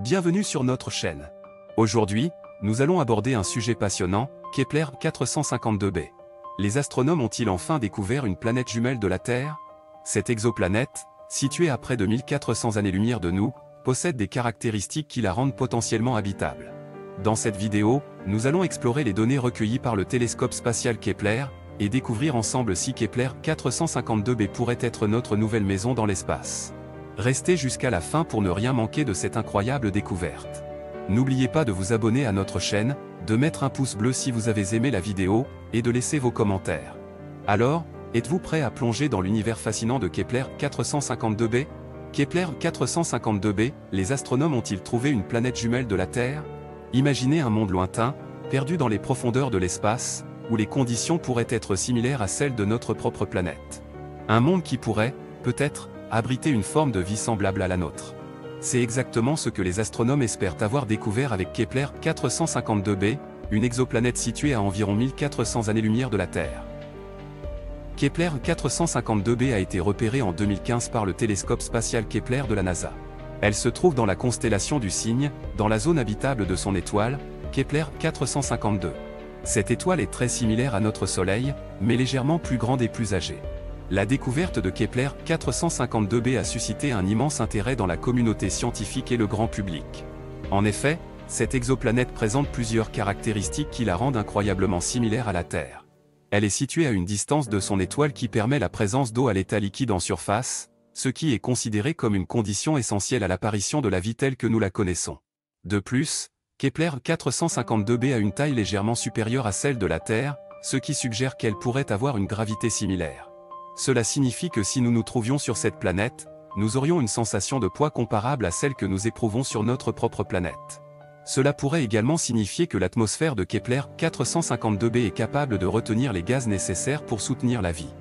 Bienvenue sur notre chaîne. Aujourd'hui, nous allons aborder un sujet passionnant, Kepler 452b. Les astronomes ont-ils enfin découvert une planète jumelle de la Terre? Cette exoplanète, située à près de 1400 années-lumière de nous, possède des caractéristiques qui la rendent potentiellement habitable. Dans cette vidéo, nous allons explorer les données recueillies par le télescope spatial Kepler, et découvrir ensemble si Kepler 452b pourrait être notre nouvelle maison dans l'espace. Restez jusqu'à la fin pour ne rien manquer de cette incroyable découverte. N'oubliez pas de vous abonner à notre chaîne, de mettre un pouce bleu si vous avez aimé la vidéo, et de laisser vos commentaires. Alors, êtes-vous prêt à plonger dans l'univers fascinant de Kepler 452b? Kepler 452b, les astronomes ont-ils trouvé une planète jumelle de la Terre? Imaginez un monde lointain, perdu dans les profondeurs de l'espace, où les conditions pourraient être similaires à celles de notre propre planète. Un monde qui pourrait, peut-être, abriter une forme de vie semblable à la nôtre. C'est exactement ce que les astronomes espèrent avoir découvert avec Kepler 452b, une exoplanète située à environ 1400 années-lumière de la Terre. Kepler 452b a été repérée en 2015 par le télescope spatial Kepler de la NASA. Elle se trouve dans la constellation du Cygne, dans la zone habitable de son étoile, Kepler 452. Cette étoile est très similaire à notre Soleil, mais légèrement plus grande et plus âgée. La découverte de Kepler 452b a suscité un immense intérêt dans la communauté scientifique et le grand public. En effet, cette exoplanète présente plusieurs caractéristiques qui la rendent incroyablement similaire à la Terre. Elle est située à une distance de son étoile qui permet la présence d'eau à l'état liquide en surface, ce qui est considéré comme une condition essentielle à l'apparition de la vie telle que nous la connaissons. De plus, Kepler 452b a une taille légèrement supérieure à celle de la Terre, ce qui suggère qu'elle pourrait avoir une gravité similaire. Cela signifie que si nous nous trouvions sur cette planète, nous aurions une sensation de poids comparable à celle que nous éprouvons sur notre propre planète. Cela pourrait également signifier que l'atmosphère de Kepler 452b est capable de retenir les gaz nécessaires pour soutenir la vie.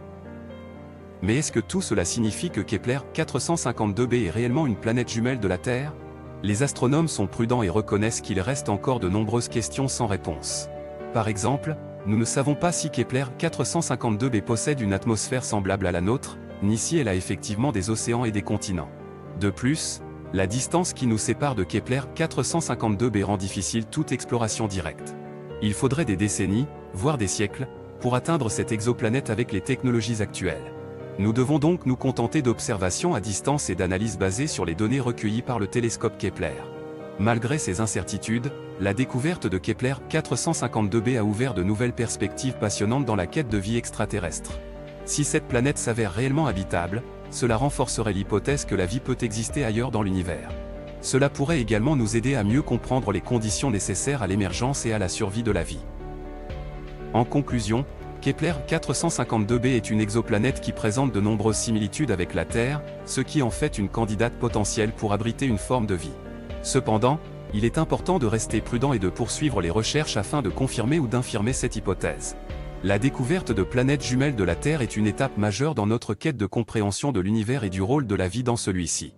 Mais est-ce que tout cela signifie que Kepler 452b est réellement une planète jumelle de la Terre? Les astronomes sont prudents et reconnaissent qu'il reste encore de nombreuses questions sans réponse. Par exemple, nous ne savons pas si Kepler 452b possède une atmosphère semblable à la nôtre, ni si elle a effectivement des océans et des continents. De plus, la distance qui nous sépare de Kepler 452b rend difficile toute exploration directe. Il faudrait des décennies, voire des siècles, pour atteindre cette exoplanète avec les technologies actuelles. Nous devons donc nous contenter d'observations à distance et d'analyses basées sur les données recueillies par le télescope Kepler. Malgré ces incertitudes, la découverte de Kepler 452b a ouvert de nouvelles perspectives passionnantes dans la quête de vie extraterrestre. Si cette planète s'avère réellement habitable, cela renforcerait l'hypothèse que la vie peut exister ailleurs dans l'univers. Cela pourrait également nous aider à mieux comprendre les conditions nécessaires à l'émergence et à la survie de la vie. En conclusion, Kepler 452b est une exoplanète qui présente de nombreuses similitudes avec la Terre, ce qui en fait une candidate potentielle pour abriter une forme de vie. Cependant, il est important de rester prudent et de poursuivre les recherches afin de confirmer ou d'infirmer cette hypothèse. La découverte de planètes jumelles de la Terre est une étape majeure dans notre quête de compréhension de l'univers et du rôle de la vie dans celui-ci.